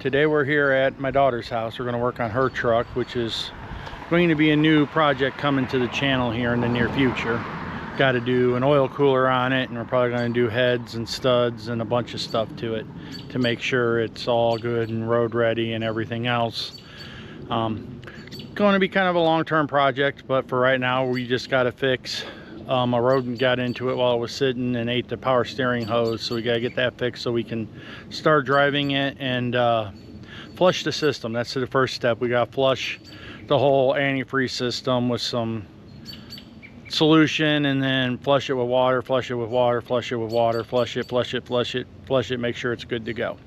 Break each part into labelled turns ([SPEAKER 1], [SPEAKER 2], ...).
[SPEAKER 1] Today we're here at my daughter's house. We're going to work on her truck, which is going to be a new project coming to the channel here in the near future. Got to do an oil cooler on it, and we're probably going to do heads and studs and a bunch of stuff to it to make sure it's all good and road ready and everything else. Going to be kind of a long-term project, but for right now we just got to fix a rodent got into it while it was sitting and ate the power steering hose, so we got to get that fixed so we can start driving it and flush the system. That's the first step. We got to flush the whole antifreeze system with some solution, and then flush it with water, flush it with water, flush it with water, flush it, flush it, flush it, flush it, make sure it's good to go.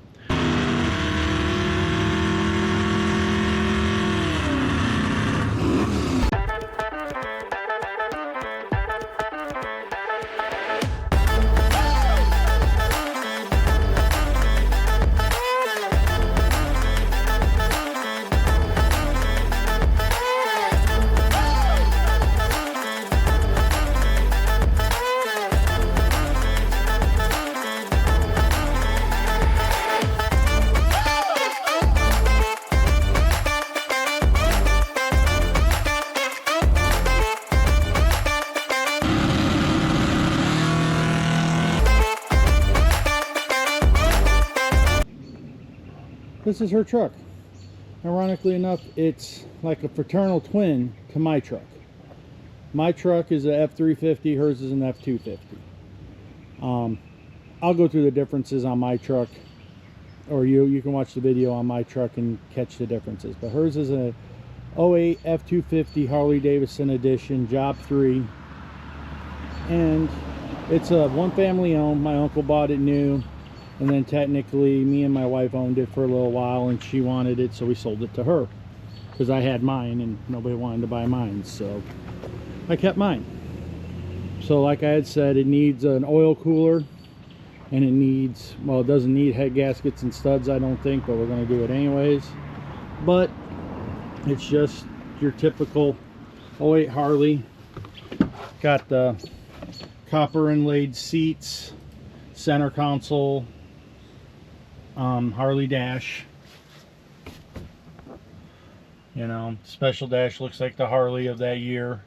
[SPEAKER 1] This is her truck. Ironically enough, it's like a fraternal twin to my truck. My truck is a F250, hers is an F250. I'll go through the differences on my truck, or you can watch the video on my truck and catch the differences. But hers is a 08 F250 Harley Davidson edition, job 3. And it's a one family owned. My uncle bought it new. And then technically me and my wife owned it for a little while, and she wanted it, so we sold it to her because I had mine and nobody wanted to buy mine, so I kept mine. So like I had said, it needs an oil cooler, and it needs, well, it doesn't need head gaskets and studs, I don't think, but we're going to do it anyways. But it's just your typical 08 Harley. Got the copper inlaid seats, center console, Harley dash, you know, special dash, looks like the Harley of that year.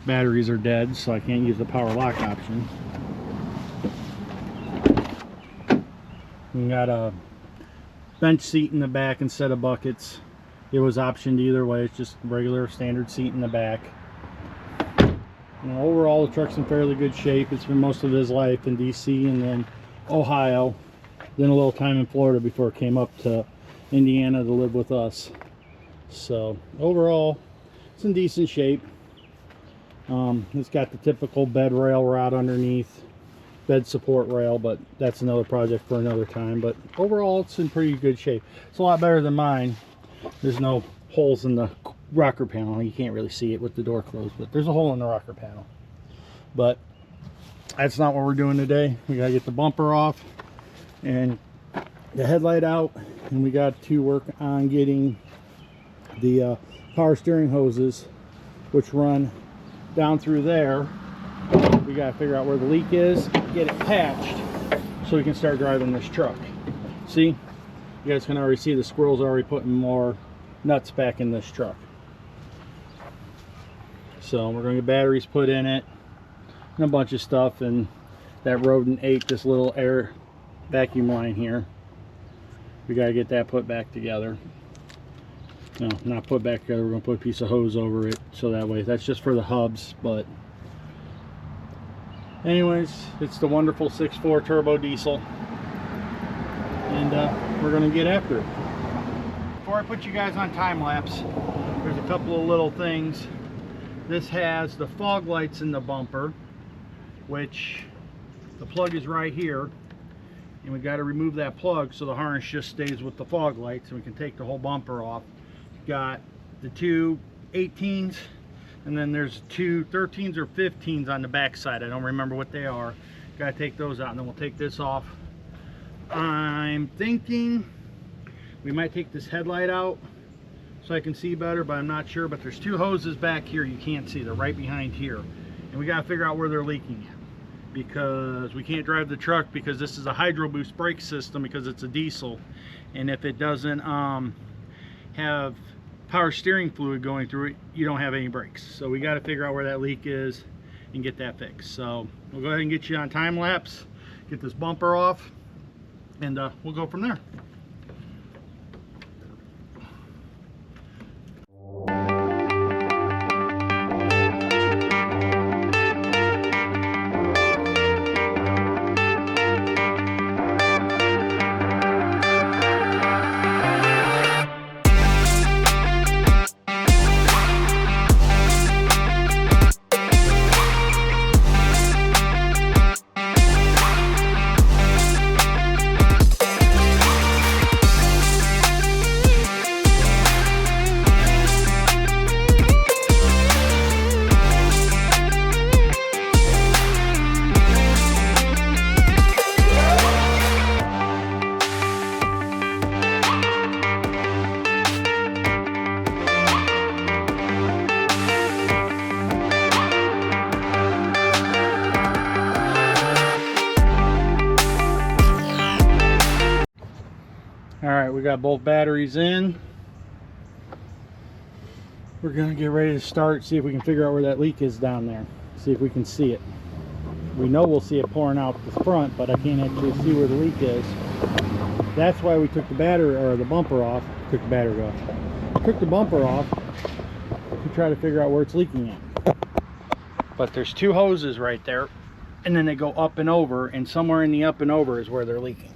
[SPEAKER 1] Batteries are dead, so I can't use the power lock option. We got a bench seat in the back instead of buckets. It was optioned either way. It's just regular standard seat in the back. You know, overall the truck's in fairly good shape. It's been most of his life in DC and then Ohio, then a little time in Florida before it came up to Indiana to live with us. So overall it's in decent shape. It's got the typical bed rail rod underneath, bed support rail, but that's another project for another time. But overall it's in pretty good shape. It's a lot better than mine. There's no holes in the rocker panel. You can't really see it with the door closed, but there's a hole in the rocker panel. But that's not what we're doing today. We gotta get the bumper off and the headlight out, and we got to work on getting the power steering hoses, which run down through there. We gotta figure out where the leak is, get it patched so we can start driving this truck. See, you guys can already see the squirrels already putting more nuts back in this truck. So we're going to get batteries put in it and a bunch of stuff, and that rodent ate this little air vacuum line here. We got to get that put back together. No, not put back together, we're going to put a piece of hose over it, so that way, that's just for the hubs. But anyways, it's the wonderful 6.4 turbo diesel, and we're going to get after it. Before I put you guys on time lapse, there's a couple of little things. This has the fog lights in the bumper, which the plug is right here, and we got to remove that plug so the harness just stays with the fog lights, and we can take the whole bumper off. Got the two 18s, and then there's two 13s or 15s on the back side. I don't remember what they are. Got to take those out, and then we'll take this off. I'm thinking we might take this headlight out so I can see better, but I'm not sure. But there's two hoses back here you can't see. They're right behind here, and we got to figure out where they're leaking at. because we can't drive the truck because this is a hydro boost brake system because it's a diesel, and if it doesn't have power steering fluid going through it, you don't have any brakes. So we got to figure out where that leak is and get that fixed. So we'll go ahead and get you on time lapse, get this bumper off, and we'll go from there. Alright, we got both batteries in. We're going to get ready to start, see if we can figure out where that leak is down there. See if we can see it. We know we'll see it pouring out the front, but I can't actually see where the leak is. That's why we took the battery, or the bumper off. Took the battery off. Took the bumper off to try to figure out where it's leaking at. But there's two hoses right there, and then they go up and over, and somewhere in the up and over is where they're leaking.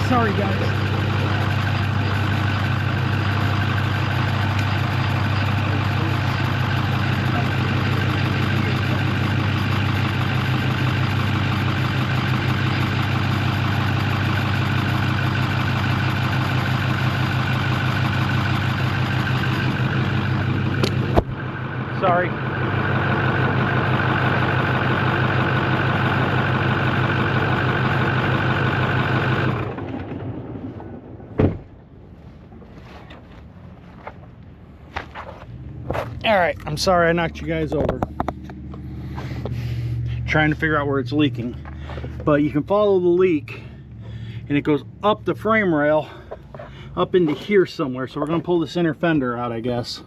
[SPEAKER 1] Sorry guys. Sorry. All right, I'm sorry I knocked you guys over. Trying to figure out where it's leaking. But you can follow the leak, and it goes up the frame rail, up into here somewhere. So we're gonna pull the center fender out, I guess.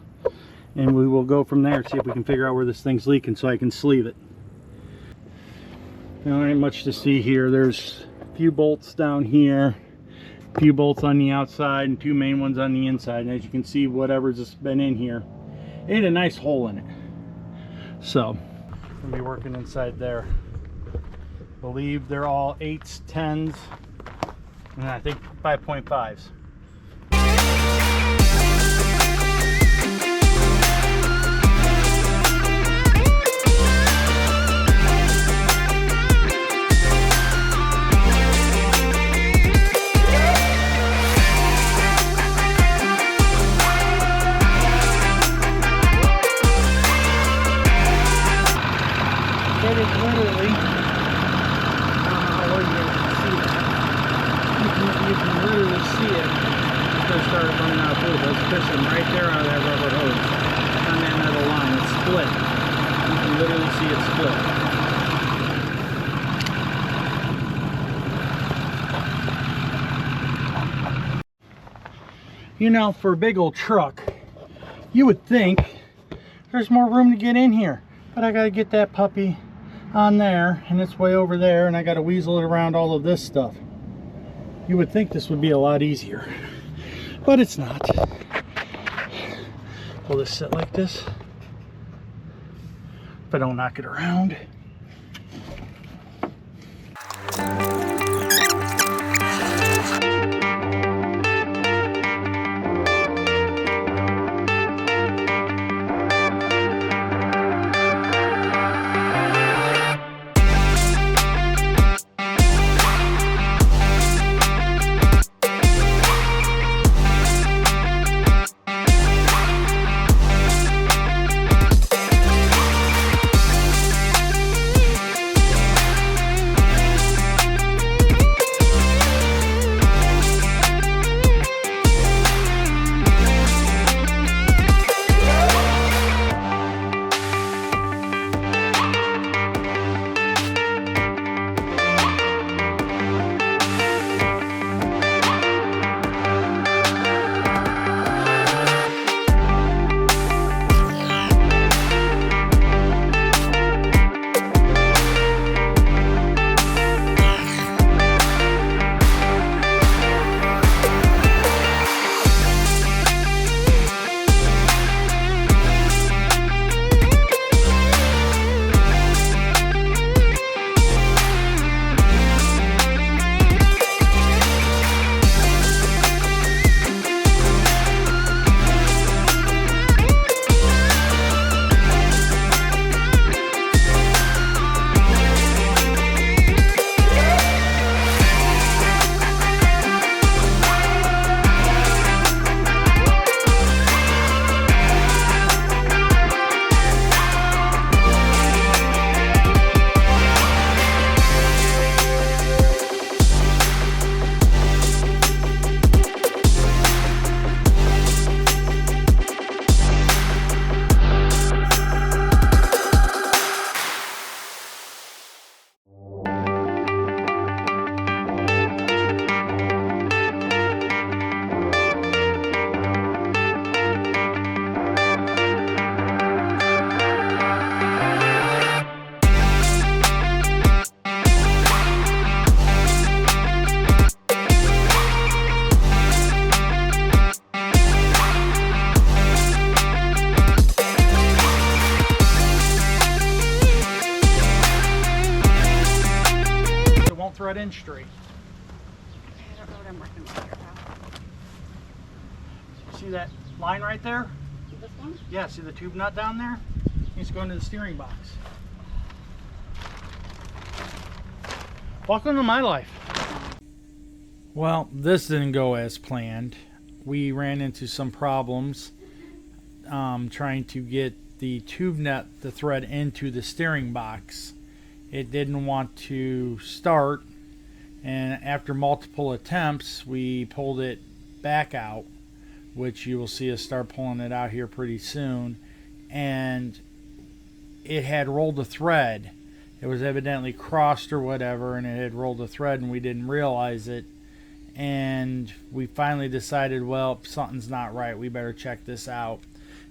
[SPEAKER 1] And we will go from there, see if we can figure out where this thing's leaking so I can sleeve it. There ain't much to see here. There's a few bolts down here, a few bolts on the outside, and two main ones on the inside. And as you can see, whatever's just been in here, it had a nice hole in it. So we'll be working inside there. Believe they're all 8s, 10s, and I think 5.5s. It is literally, I don't know how well you guys can see that. You can literally see it because it started running out of fluid. It's pissing right there out of that rubber hose on that metal line. It's split. You can literally see it split. You know, for a big old truck, you would think there's more room to get in here. But I gotta get that puppy on there, and it's way over there, and I gotta weasel it around all of this stuff. You would think this would be a lot easier, but it's not. Will this sit like this if I don't knock it around? thread in straight.
[SPEAKER 2] I don't know what I'm working with here, pal.
[SPEAKER 1] See that line right there?
[SPEAKER 2] This one?
[SPEAKER 1] Yeah, see the tube nut down there? It's going to the steering box. Welcome to my life. Well, this didn't go as planned. We ran into some problems trying to get the tube nut, the thread, into the steering box. It didn't want to start, and after multiple attempts we pulled it back out, which you will see us start pulling it out here pretty soon, and it had rolled the thread. It was evidently crossed or whatever, and it had rolled the thread and we didn't realize it. And we finally decided, well, something's not right, we better check this out.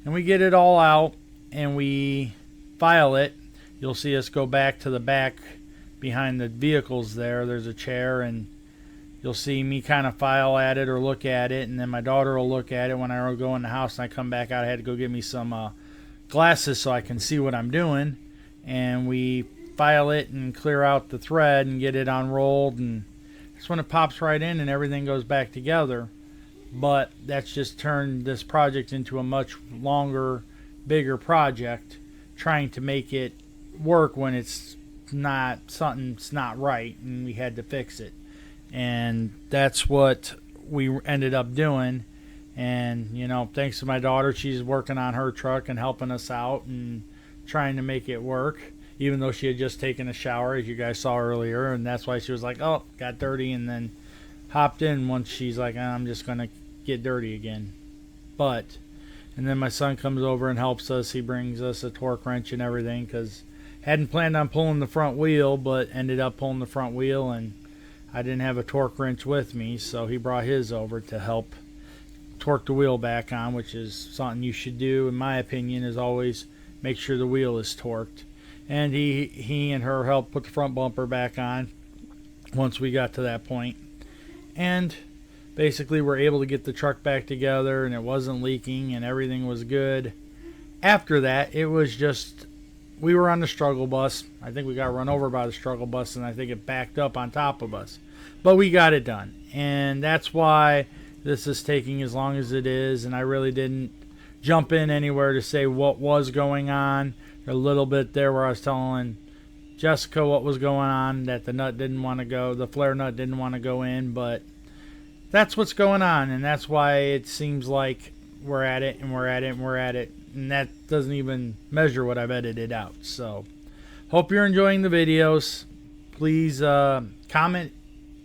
[SPEAKER 1] And we get it all out and we file it. You'll see us go back to the back behind the vehicles there. There's a chair, and you'll see me kind of file at it or look at it, and then my daughter will look at it when I go in the house and I come back out. I had to go get me some glasses so I can see what I'm doing. And we file it and clear out the thread and get it unrolled, and that's when it pops right in and everything goes back together. But that's just turned this project into a much longer, bigger project, trying to make it work when it's not, something's not right, and we had to fix it. And that's what we ended up doing. And you know, thanks to my daughter, she's working on her truck and helping us out and trying to make it work, even though she had just taken a shower, as you guys saw earlier, and that's why she was like, oh, got dirty, and then hopped in once she's like, I'm just gonna get dirty again. And then my son comes over and helps us. He brings us a torque wrench and everything, because hadn't planned on pulling the front wheel, but ended up pulling the front wheel, and I didn't have a torque wrench with me, so he brought his over to help torque the wheel back on, which is something you should do, in my opinion, is always make sure the wheel is torqued. And he and her helped put the front bumper back on once we got to that point. And basically we're able to get the truck back together, and it wasn't leaking and everything was good. After that, it was just, we were on the struggle bus. I think we got run over by the struggle bus, and I think it backed up on top of us. But we got it done, and that's why this is taking as long as it is. And I really didn't jump in anywhere to say what was going on. A little bit there where I was telling Jessica what was going on, that the nut didn't want to go, the flare nut didn't want to go in, but that's what's going on, and that's why it seems like we're at it and we're at it and we're at it, and that doesn't even measure what I've edited out. So hope you're enjoying the videos. Please comment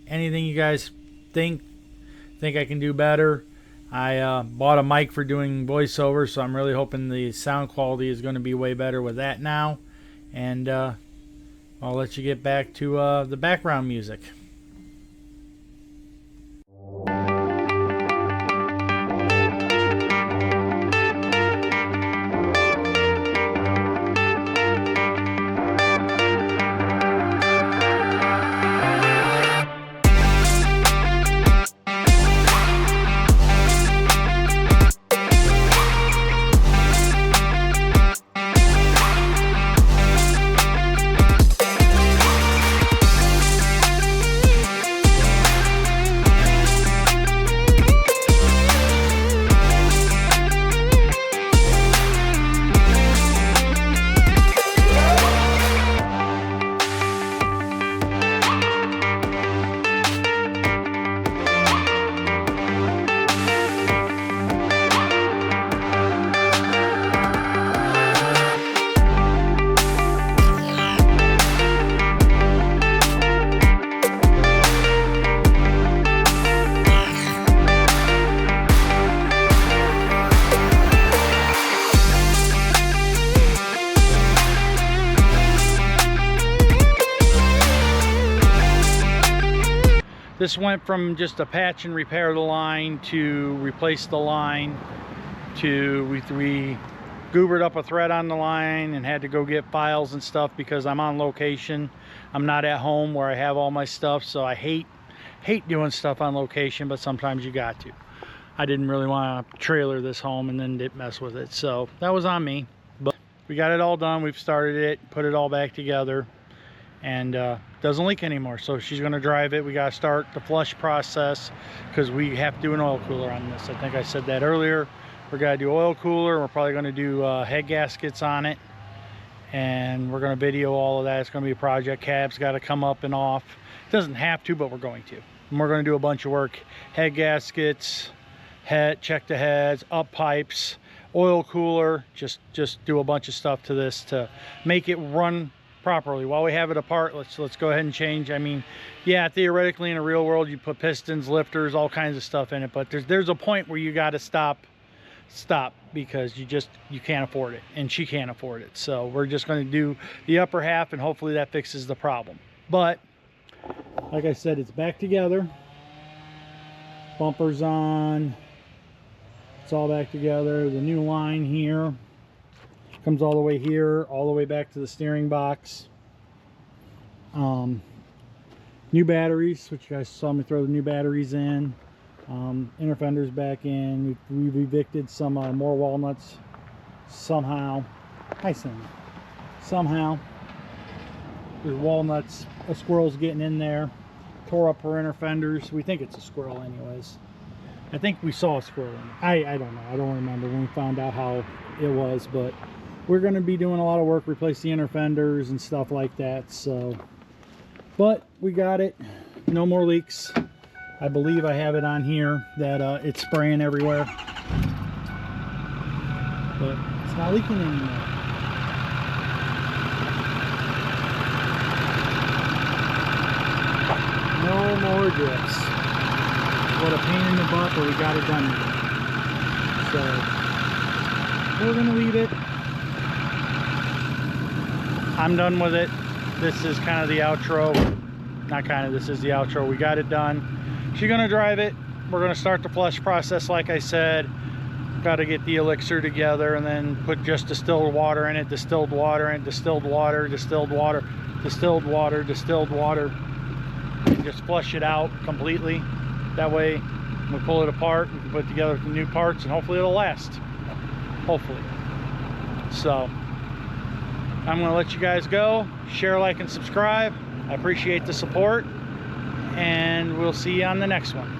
[SPEAKER 1] anything you guys think I can do better. I bought a mic for doing voiceover, so I'm really hoping the sound quality is going to be way better with that now. And I'll let you get back to the background music. This went from just a patch and repair the line to replace the line to we goobered up a thread on the line and had to go get files and stuff because I'm on location. I'm not at home where I have all my stuff, so I hate doing stuff on location, but sometimes you got to. I didn't really want to trailer this home and then mess with it, so that was on me. But we got it all done. We've started it, put it all back together, and doesn't leak anymore. So she's going to drive it. We got to start the flush process because we have to do an oil cooler on this. I think I said that earlier. We're going to do oil cooler. We're probably going to do head gaskets on it, and we're going to video all of that. It's going to be a project. Cab's got to come up and off. It doesn't have to, but we're going to. And we're going to do a bunch of work. Head gaskets, check the heads, up pipes, oil cooler, just do a bunch of stuff to this to make it run properly. While we have it apart, let's go ahead and change. I mean, yeah, theoretically in a real world you put pistons, lifters, all kinds of stuff in it, but there's a point where you got to stop because you can't afford it, and she can't afford it. So we're just going to do the upper half, and hopefully that fixes the problem. But like I said, it's back together, bumpers on, it's all back together. The new line here comes all the way here, all the way back to the steering box. New batteries, which you guys saw me throw the new batteries in. Inner fenders back in. We've evicted some more walnuts somehow. Hi, Sam. Somehow there's walnuts. A squirrel's getting in there. Tore up her inner fenders. We think it's a squirrel anyways. I think we saw a squirrel in it. I don't know. I don't remember when we found out how it was, but we're going to be doing a lot of work, replace the inner fenders and stuff like that. So, but we got it. No more leaks. I believe I have it on here that it's spraying everywhere, but it's not leaking anymore. No more drips. What a pain in the butt, but we got it done. So we're gonna leave it. I'm done with it. This is kind of the outro. Not kind of, this is the outro. We got it done. She's gonna drive it. We're gonna start the flush process like I said. Got to get the elixir together and then put just distilled water in it, distilled water in it, distilled water, distilled water, distilled water, distilled water, and just flush it out completely. That way when we pull it apart, we can put together the new parts and hopefully it'll last. Hopefully. So I'm going to let you guys go. Share, like, and subscribe. I appreciate the support, and we'll see you on the next one.